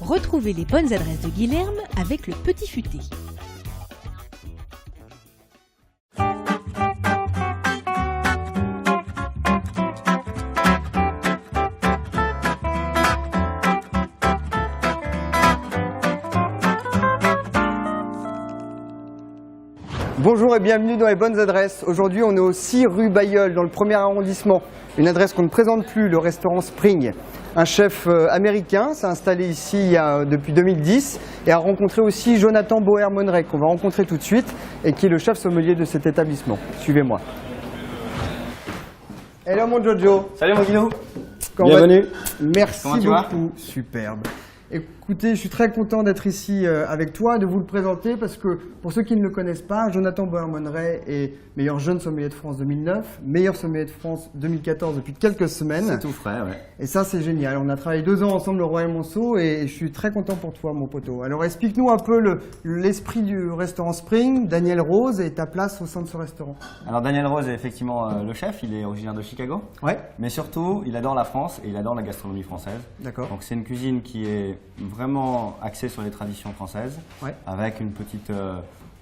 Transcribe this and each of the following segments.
Retrouvez les bonnes adresses de Guilherme avec le Petit Futé. Bonjour et bienvenue dans les bonnes adresses. Aujourd'hui, on est au 6 rue Bailleul, dans le 1er arrondissement. Une adresse qu'on ne présente plus, le restaurant Spring. Un chef américain s'est installé ici depuis 2010 et a rencontré aussi Jonathan Boer-Monrey, qu'on va rencontrer tout de suite, et qui est le chef sommelier de cet établissement. Suivez-moi. Hello mon Jojo. Salut mon Guido. Bienvenue. Merci Comment tu vas? beaucoup. Superbe. Écoutez, je suis très content d'être ici avec toi, de vous le présenter, parce que pour ceux qui ne le connaissent pas, Jonathan Boer-Monrey est meilleur jeune sommelier de France 2009, meilleur sommelier de France 2014 depuis quelques semaines. C'est tout frais, ouais. Et ça, c'est génial. On a travaillé 2 ans ensemble au Royal Monceau et je suis très content pour toi, mon poteau. Alors, explique-nous un peu l'esprit du restaurant Spring, Daniel Rose, et ta place au sein de ce restaurant. Alors Daniel Rose est effectivement le chef, il est originaire de Chicago. Ouais. Mais surtout, il adore la France et il adore la gastronomie française. D'accord. Donc c'est une cuisine qui est vraiment axée sur les traditions françaises, ouais, avec une petite...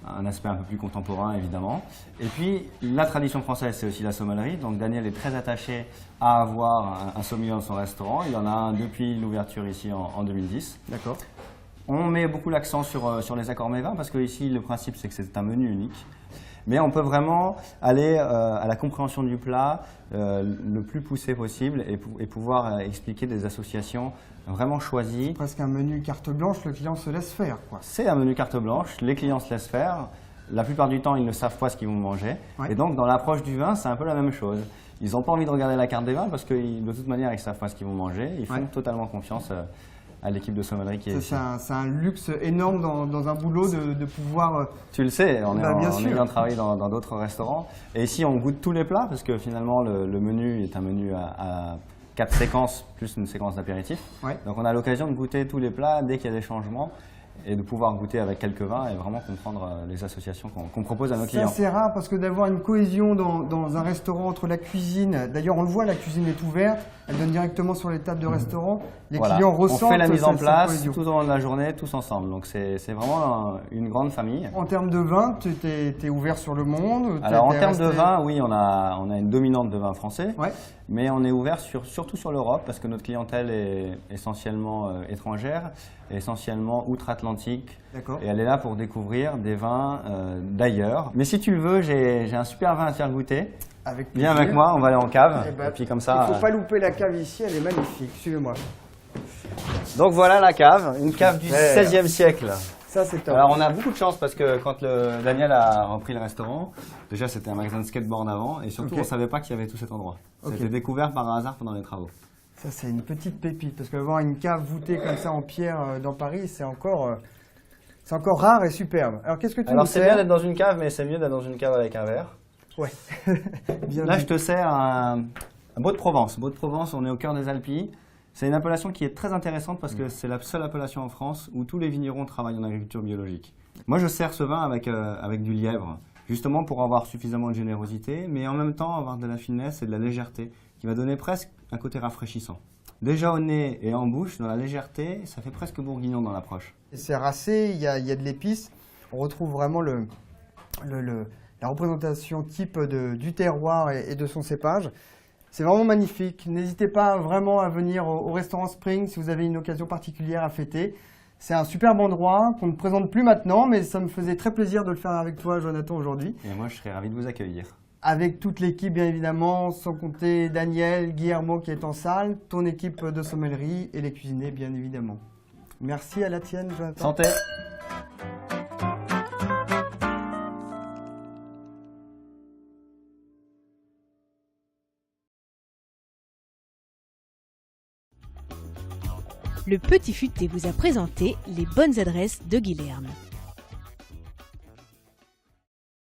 un aspect un peu plus contemporain évidemment. Et puis la tradition française, c'est aussi la sommellerie. Donc Daniel est très attaché à avoir un sommelier dans son restaurant. Il y en a un depuis l'ouverture ici en 2010. D'accord. On met beaucoup l'accent sur les accords mets-vins parce que ici le principe c'est que c'est un menu unique. Mais on peut vraiment aller à la compréhension du plat le plus poussé possible et pouvoir expliquer des associations vraiment choisies. C'est presque un menu carte blanche, le client se laisse faire, quoi. C'est un menu carte blanche, les clients se laissent faire. La plupart du temps, ils ne savent pas ce qu'ils vont manger. Ouais. Et donc, dans l'approche du vin, c'est un peu la même chose. Ils n'ont pas envie de regarder la carte des vins parce que de toute manière, ils ne savent pas ce qu'ils vont manger. Ils font totalement confiance à l'équipe de sommellerie qui est ici. C'est un luxe énorme dans un boulot de pouvoir... Tu le sais, on ayant travaillé dans d'autres restaurants. Et ici, on goûte tous les plats parce que finalement, le menu est un menu à 4 séquences plus une séquence d'apéritif. Ouais. Donc on a l'occasion de goûter tous les plats dès qu'il y a des changements et de pouvoir goûter avec quelques vins et vraiment comprendre les associations qu'on propose à nos clients. C'est rare parce que d'avoir une cohésion dans un restaurant entre la cuisine, d'ailleurs on le voit, la cuisine est ouverte, elle donne directement sur les tables de restaurant, les clients ressentent. On fait la mise en place tout au long de la journée, tous ensemble, donc c'est vraiment une grande famille. En termes de vin, tu es ouvert sur le monde? Alors en termes de vin, oui, on a une dominante de vin français, ouais, mais on est ouvert surtout sur l'Europe parce que notre clientèle est essentiellement étrangère, essentiellement outre-Atlantique. Et elle est là pour découvrir des vins d'ailleurs. Mais si tu le veux, j'ai un super vin à te faire goûter. Viens avec moi, on va aller en cave. Et puis comme ça, il ne faut pas louper la cave ici, elle est magnifique. Suivez-moi. Donc voilà la cave, une cave du XVIe siècle. Ça, c'est top. Alors on a beaucoup de chance parce que quand Daniel a repris le restaurant, déjà c'était un magasin de skateboard avant et surtout on ne savait pas qu'il y avait tout cet endroit. C'était découvert par hasard pendant les travaux. Ça, c'est une petite pépite parce qu'avoir une cave voûtée comme ça en pierre dans Paris, c'est encore rare et superbe. Alors qu'est-ce que tu nous sers? C'est bien d'être dans une cave, mais c'est mieux d'être dans une cave avec un verre. Ouais. Là, je te sers un Beau de Provence. Beau de Provence, on est au cœur des Alpilles. C'est une appellation qui est très intéressante parce que c'est la seule appellation en France où tous les vignerons travaillent en agriculture biologique. Moi, je sers ce vin avec du lièvre, justement pour avoir suffisamment de générosité, mais en même temps avoir de la finesse et de la légèreté, qui va donner presque un côté rafraîchissant. Déjà au nez et en bouche, dans la légèreté, ça fait presque bourguignon dans l'approche. C'est racé, il y a de l'épice. On retrouve vraiment la représentation type du terroir et de son cépage. C'est vraiment magnifique. N'hésitez pas vraiment à venir au restaurant Spring si vous avez une occasion particulière à fêter. C'est un superbe endroit qu'on ne présente plus maintenant, mais ça me faisait très plaisir de le faire avec toi, Jonathan, aujourd'hui. Et moi, je serais ravi de vous accueillir. Avec toute l'équipe, bien évidemment, sans compter Daniel, Guillermo qui est en salle, ton équipe de sommellerie et les cuisiniers, bien évidemment. Merci à la tienne, Jonathan. Santé. Le Petit Futé vous a présenté les bonnes adresses de Guilherme.